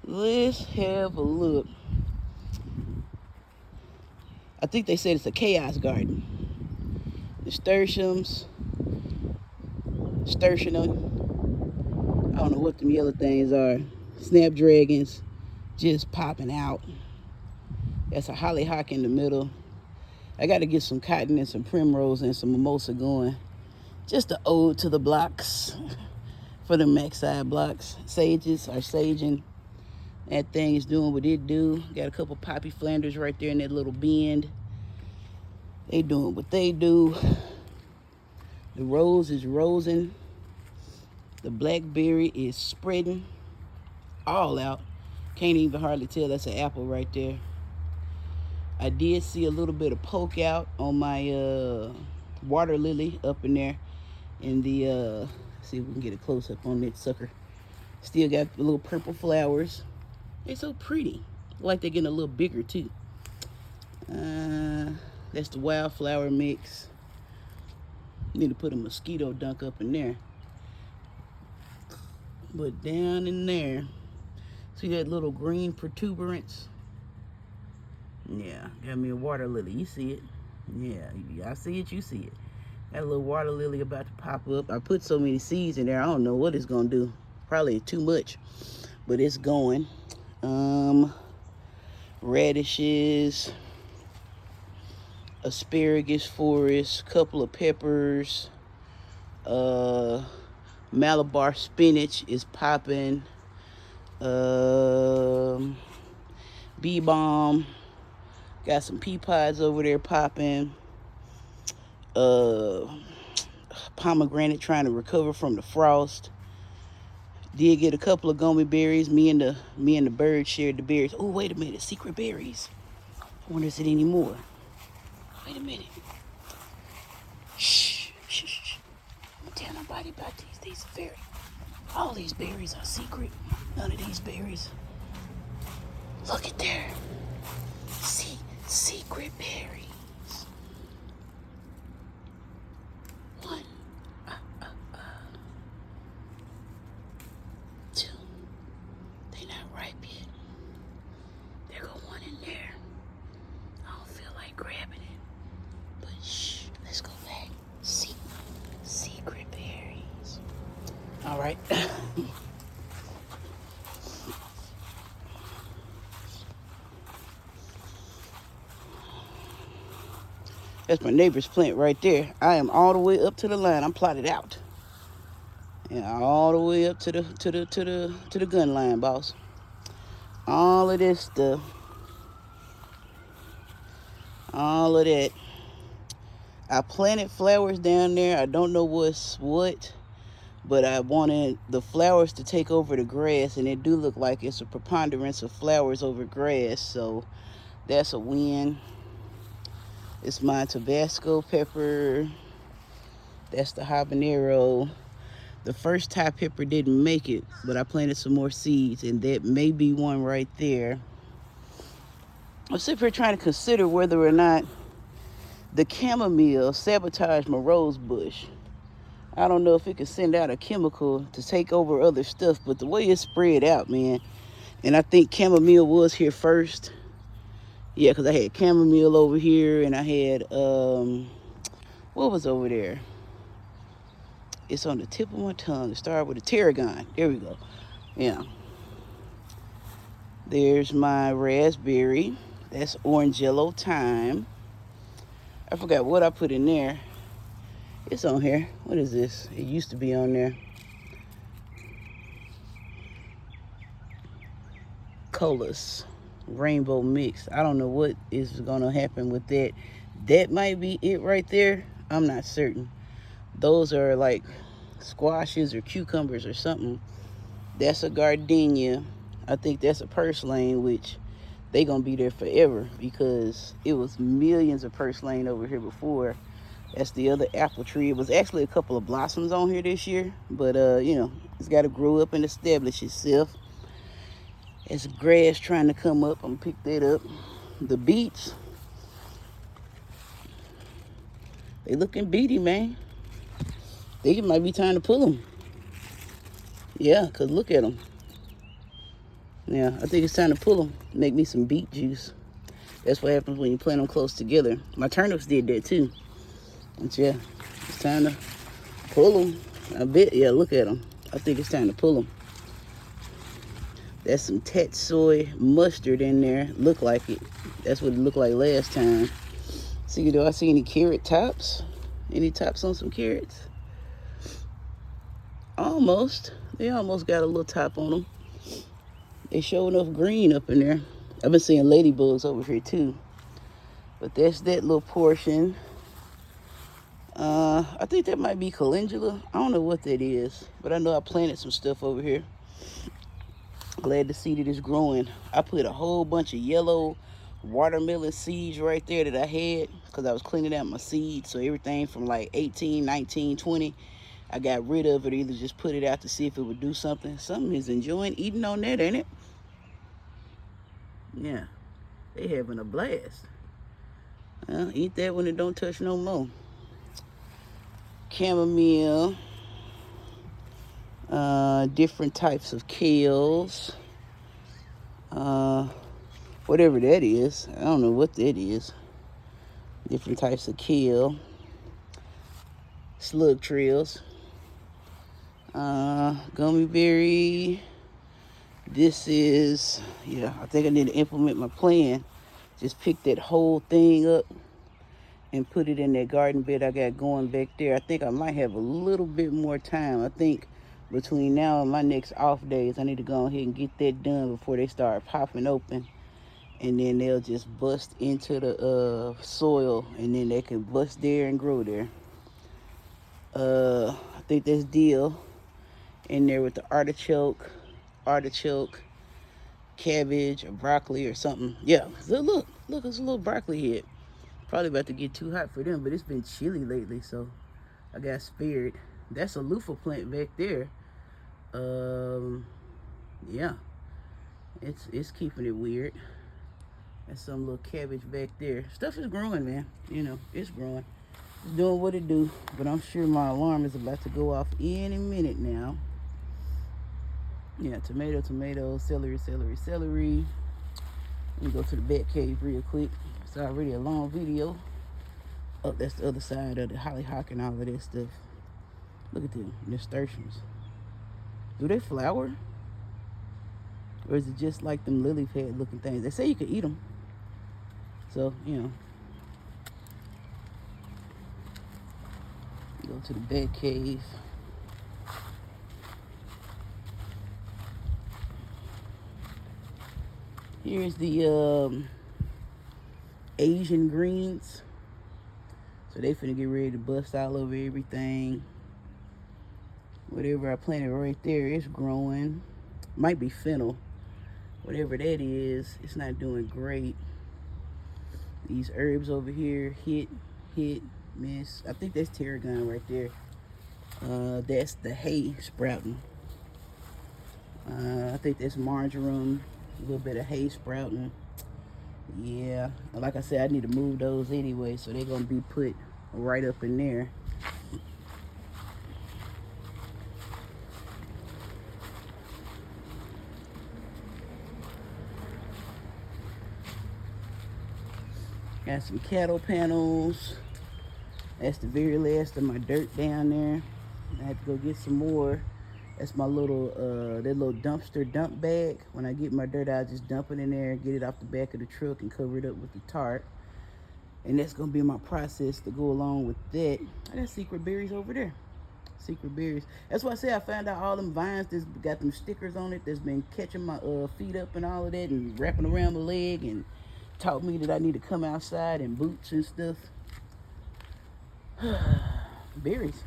Let's have a look. I think they said it's a chaos garden. Nasturtiums, sturtionum. I don't know what them yellow things are. Snapdragons just popping out. That's a hollyhock in the middle. I got to get some cotton and some primrose and some mimosa going. Just an ode to the blocks for the max side blocks. Sages are saging. That thing is doing what it do. Got a couple poppy Flanders right there in that little bend. They doing what they do. The rose is rosing. The blackberry is spreading all out. Can't even hardly tell that's an apple right there. I did see a little bit of poke out on my water lily up in there. In the, see if we can get a close up on that sucker. Still got little purple flowers. They're so pretty. Like they're getting a little bigger too. That's the wildflower mix. Need to put a mosquito dunk up in there. But down in there, see that little green protuberance? Yeah, got me a water lily. You see it? Yeah, I see it, you see it. Got a little water lily about to pop up. I put so many seeds in there, I don't know what it's gonna do. Probably too much, but it's going. Radishes, asparagus forest, couple of peppers, Malabar spinach is popping, bee balm, got some pea pods over there popping, pomegranate trying to recover from the frost. Did get a couple of gummy berries. Me and the bird shared the berries. Oh, wait a minute, secret berries. I wonder if it's any more. Wait a minute. Shh, shh, shh. Don't tell nobody about these. These are very. All these berries are secret. None of these berries. Look at there. See, secret berries. One. Two. They not ripe yet. There go one in there. I don't feel like grabbing it. But shh, let's go back. See, secret berries. All right. That's my neighbor's plant right there. I am all the way up to the line. I'm plotted out. And all the way up to the gun line, boss. All of this stuff. All of that. I planted flowers down there. I don't know what's what, but I wanted the flowers to take over the grass, and it do look like it's a preponderance of flowers over grass, so that's a win. It's my Tabasco pepper. That's the habanero. The first Thai pepper didn't make it, but I planted some more seeds, and that may be one right there. I'm sitting here trying to consider whether or not the chamomile sabotaged my rose bush. I don't know if it could send out a chemical to take over other stuff, but the way it's spread out, man. And I think chamomile was here first. Yeah, because I had chamomile over here, and I had, what was over there? It's on the tip of my tongue. It started with a tarragon. There we go. Yeah. There's my raspberry. That's orange yellow thyme. I forgot what I put in there. It's on here. What is this? It used to be on there. Colas. Rainbow mix. I don't know what is going to happen with that. That might be it right there. I'm not certain. Those are like squashes or cucumbers or something. That's a gardenia. I think that's a purslane, which they gonna be there forever because it was millions of purslane over here before. That's the other apple tree. It was actually a couple of blossoms on here this year, but you know, it's got to grow up and establish itself. It's grass trying to come up. I'm gonna pick that up. The beets, they looking beady, man. Think it might be time to pull them. Yeah, cause look at them. Yeah, I think it's time to pull them. Make me some beet juice. That's what happens when you plant them close together. My turnips did that too. But yeah, it's time to pull them. I bet, yeah, look at them. I think it's time to pull them. That's some Tatsoi mustard in there. Look like it. That's what it looked like last time. See, do I see any carrot tops? Any tops on some carrots? Almost. They almost got a little top on them. They show enough green up in there. I've been seeing ladybugs over here too. But that's that little portion. I think that might be calendula. I don't know what that is, but I know I planted some stuff over here. Glad to see that it's growing. I put a whole bunch of yellow watermelon seeds right there that I had because I was cleaning out my seeds. So everything from like 18, 19, 20, I got rid of it, either just put it out to see if it would do something. Something is enjoying eating on that, ain't it? Yeah, they having a blast. Eat that when it don't touch no more. Chamomile, different types of kales, whatever that is. I don't know what that is. Different types of kale, slug trails, gummy berry. This is, yeah, I think I need to implement my plan. Just pick that whole thing up and put it in that garden bed I got going back there. I think I might have a little bit more time. I think between now and my next off days, I need to go ahead and get that done before they start popping open. And then they'll just bust into the soil, and then they can bust there and grow there. I think there's dill in there with the artichoke, cabbage, or broccoli or something. Yeah, so look, it's a little broccoli head. Probably about to get too hot for them, but it's been chilly lately, so I got spared. That's a loofah plant back there. Yeah, it's keeping it weird. That's some little cabbage back there. Stuff is growing, man. You know, it's growing. It's doing what it do, but I'm sure my alarm is about to go off any minute now. Yeah, tomato, celery. Let me go to the bat cave real quick. It's already a long video. Oh, that's the other side of the hollyhock and all of that stuff. Look at them nasturtiums. Do they flower? Or is it just like them lily pad looking things? They say you can eat them. So, you know. Go to the bat cave. Here's the Asian greens. So they finna get ready to bust all over everything. Whatever I planted right there is growing. Might be fennel. Whatever that is, it's not doing great. These herbs over here, hit, miss. I think that's tarragon right there. That's the hay sprouting. I think that's marjoram. A little bit of hay sprouting. Yeah, like I said, I need to move those anyway, so they're gonna be put right up in there. Got some cattle panels. That's the very last of my dirt down there. I have to go get some more. That's my little, that little dumpster dump bag. When I get my dirt, I just dump it in there, get it off the back of the truck and cover it up with the tarp. And that's gonna be my process to go along with that. I got secret berries over there. Secret berries. That's why I say I found out all them vines that's got them stickers on it that's been catching my feet up and all of that and wrapping around my leg and taught me that I need to come outside in boots and stuff. Berries.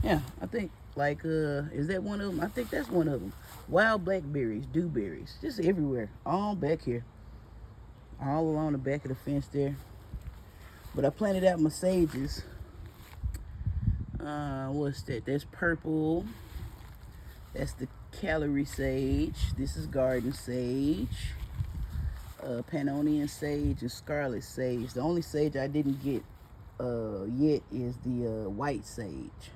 Yeah, I think like is that one of them? I think that's one of them. Wild blackberries, dewberries, just everywhere, all back here, all along the back of the fence there. But I planted out my sages. What's that? That's purple. That's the calorie sage. This is garden sage. Pannonian sage and scarlet sage. The only sage I didn't get yet is the white sage.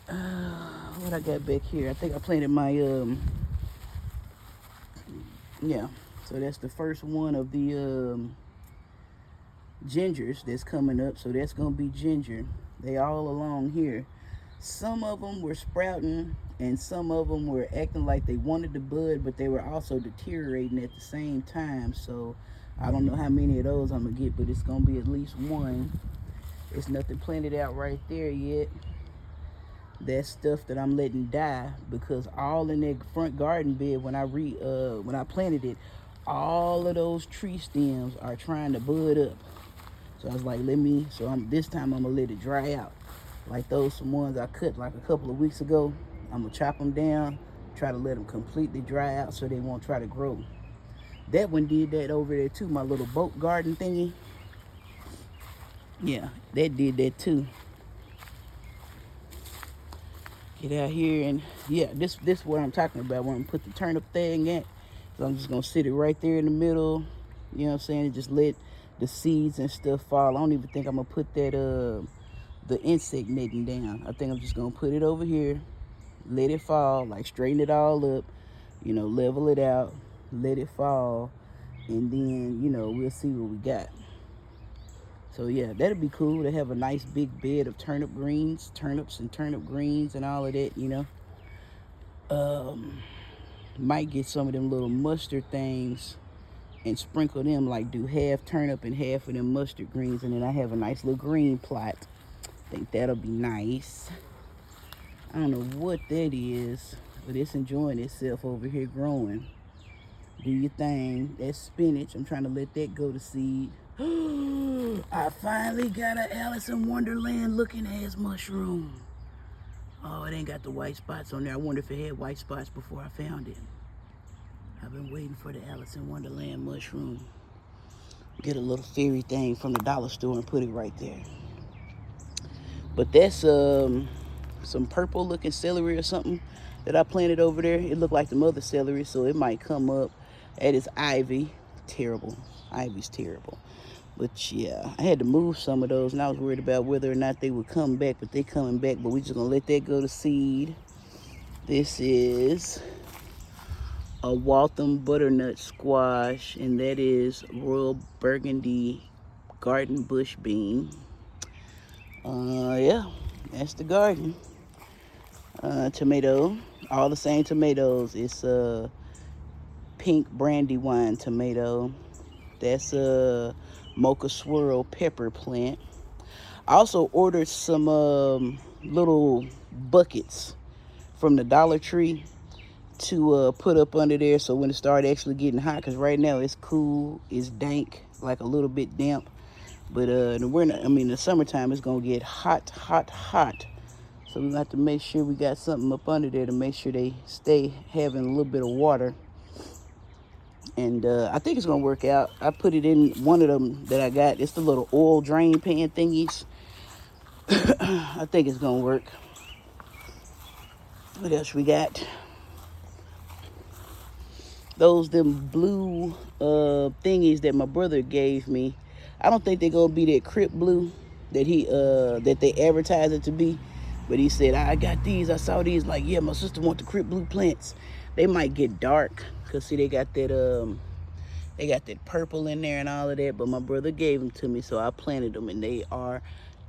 What I got back here? I think I planted my Yeah, so that's the first one of the gingers that's coming up. So that's gonna be ginger. They all along here. Some of them were sprouting, and some of them were acting like they wanted to bud, but they were also deteriorating at the same time. So I don't know how many of those I'm gonna get, but it's gonna be at least one. It's nothing planted out right there yet. That's stuff that I'm letting die, because all in that front garden bed when I planted it, all of those tree stems are trying to bud up. So I was like, this time I'm gonna let it dry out. Like those some ones I cut like a couple of weeks ago, I'm gonna chop them down, try to let them completely dry out so they won't try to grow. That one did that over there too, my little boat garden thingy. Yeah, that did that too. Get out here, and yeah, this is what I'm talking about, where I'm put the turnip thing at. So I'm just gonna sit it right there in the middle, you know what I'm saying, and just let the seeds and stuff fall. I don't even think I'm gonna put that the insect netting down. I think I'm just gonna put it over here, let it fall, like straighten it all up, you know, level it out, let it fall, and then, you know, we'll see what we got. So yeah, that'll be cool to have a nice big bed of turnips and turnip greens and all of that, you know. Might get some of them little mustard things and sprinkle them, like do half turnip and half of them mustard greens, and then I have a nice little green plot. Think that'll be nice. I don't know what that is, but it's enjoying itself over here growing. Do your thing. That's spinach. I'm trying to let that go to seed. I finally got an Alice in Wonderland looking ass mushroom. Oh, it ain't got the white spots on there. I wonder if it had white spots before I found it. I've been waiting for the Alice in Wonderland mushroom. Get a little fairy thing from the dollar store and put it right there. But that's some purple looking celery or something that I planted over there. It looked like the mother celery, so it might come up. That is ivy. Terrible. Ivy's terrible. But yeah, I had to move some of those, and I was worried about whether or not they would come back, but they coming back. But we just gonna let that go to seed. This is a Waltham butternut squash, and that is Royal Burgundy garden bush bean. Yeah, that's the garden. Tomato, all the same tomatoes. It's pink brandywine tomato. That's a mocha swirl pepper plant. I also ordered some little buckets from the Dollar Tree to put up under there, so when it started actually getting hot, because right now it's cool, it's dank, like a little bit damp, but in the summertime it's gonna get hot. So we have to make sure we got something up under there to make sure they stay having a little bit of water. And I think it's gonna work out. I put it in one of them that I got. It's the little oil drain pan thingies. I think it's gonna work. What else we got? Them blue thingies that my brother gave me. I don't think they're gonna be that Crip blue that they advertise it to be. But he said, I got these. I saw these. Like, yeah, my sister want the Crip blue plants. They might get dark, cause see, they got that purple in there and all of that. But my brother gave them to me, so I planted them, and they are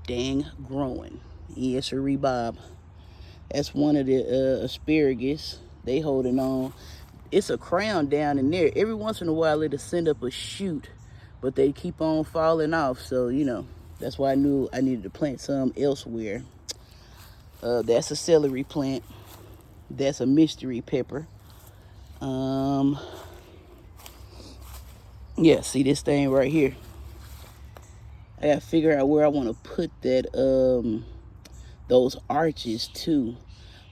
dang growing. Yes, sir, Bob. That's one of the asparagus. They holding on. It's a crown down in there. Every once in a while, it'll send up a shoot, but they keep on falling off. So, you know, that's why I knew I needed to plant some elsewhere. That's a celery plant. That's a mystery pepper. Yeah, see this thing right here. I gotta figure out where I want to put those arches too,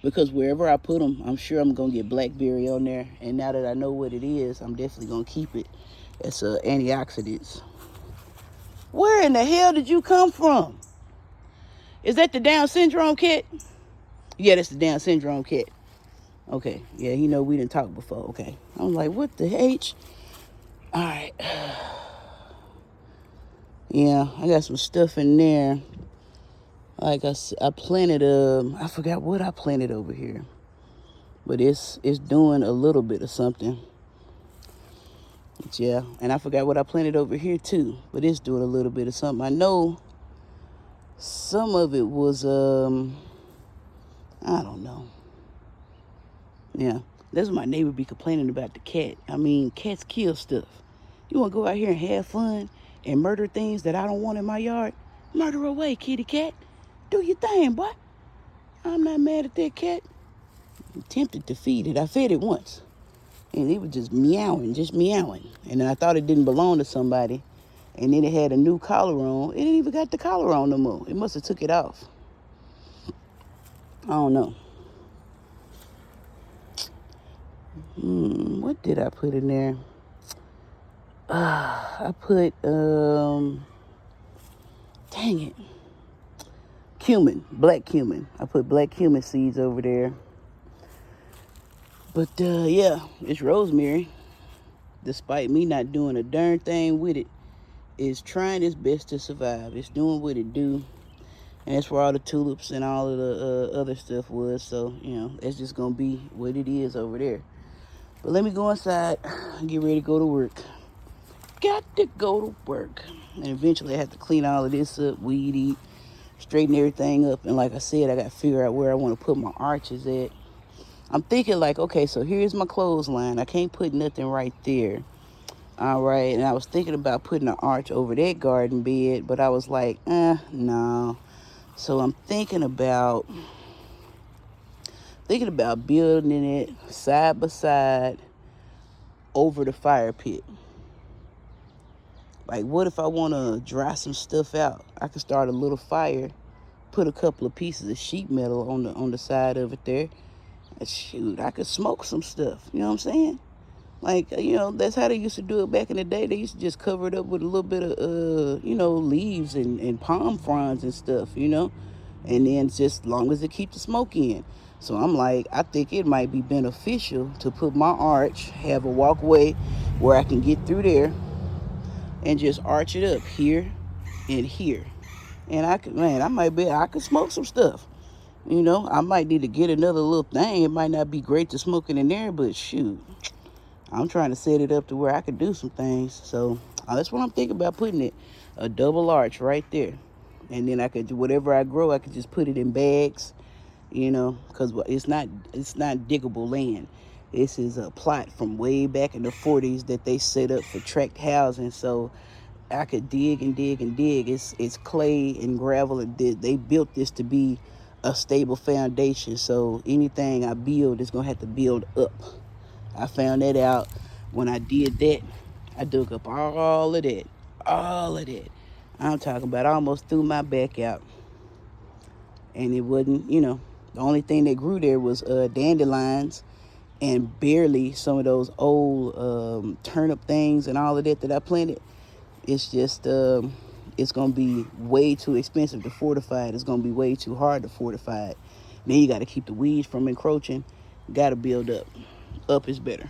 because wherever I put them, I'm sure I'm gonna get blackberry on there. And now that I know what it is, I'm definitely gonna keep it. It's antioxidants. Where in the hell did you come from? Is that the Down syndrome cat? Yeah, that's the Down syndrome cat. Okay, yeah, he know we didn't talk before. Okay, I'm like, what the H? All right. Yeah, I got some stuff in there. Like I planted I forgot what I planted over here, but it's doing a little bit of something. But yeah, and I forgot what I planted over here too. But it's doing a little bit of something. I know some of it was, I don't know. Yeah, that's what my neighbor be complaining about the cat. I mean, cats kill stuff. You want to go out here and have fun and murder things that I don't want in my yard? Murder away, kitty cat. Do your thing, boy. I'm not mad at that cat. I'm tempted to feed it. I fed it once. And it was just meowing. And then I thought it didn't belong to somebody. And then it had a new collar on. It didn't even got the collar on no more. It must have took it off. I don't know. What did I put in there? I put, dang it. Cumin, black cumin. I put black cumin seeds over there. But, yeah, it's rosemary. Despite me not doing a darn thing with it, it's trying its best to survive. It's doing what it do. And that's where all the tulips and all of the other stuff was. So, you know, that's just going to be what it is over there. But let me go inside and get ready to go to work. Got to go to work. And eventually I have to clean all of this up, weed eat, straighten everything up. And like I said, I got to figure out where I want to put my arches at. I'm thinking like, okay, so here's my clothesline. I can't put nothing right there. All right. And I was thinking about putting an arch over that garden bed, but I was like, no. So I'm thinking about building it side by side over the fire pit. Like, what if I want to dry some stuff out? I could start a little fire, put a couple of pieces of sheet metal on the side of it there. And shoot, I could smoke some stuff. You know what I'm saying? Like, you know, that's how they used to do it back in the day. They used to just cover it up with a little bit of, you know, leaves and palm fronds and stuff, you know? And then just long as it keeps the smoke in. So I'm like, I think it might be beneficial to put my arch, have a walkway where I can get through there and just arch it up here and here. And I could smoke some stuff. You know, I might need to get another little thing. It might not be great to smoke it in there, but shoot, I'm trying to set it up to where I could do some things. So that's what I'm thinking about putting it, a double arch right there. And then I could do whatever I grow, I could just put it in bags, you know, because it's not diggable land. This is a plot from way back in the 40s that they set up for tract housing. So I could dig and dig and dig. It's clay and gravel. And they built this to be a stable foundation. So anything I build is going to have to build up. I found that out when I did that. I dug up all of that. I'm talking about I almost threw my back out. And it wasn't, you know, the only thing that grew there was dandelions and barely some of those old turnip things and all of that I planted. It's just, it's going to be way too expensive to fortify it. It's going to be way too hard to fortify it. Then you got to keep the weeds from encroaching. Got to build up. Up is better.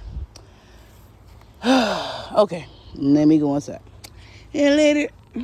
Okay, let me go inside. And later.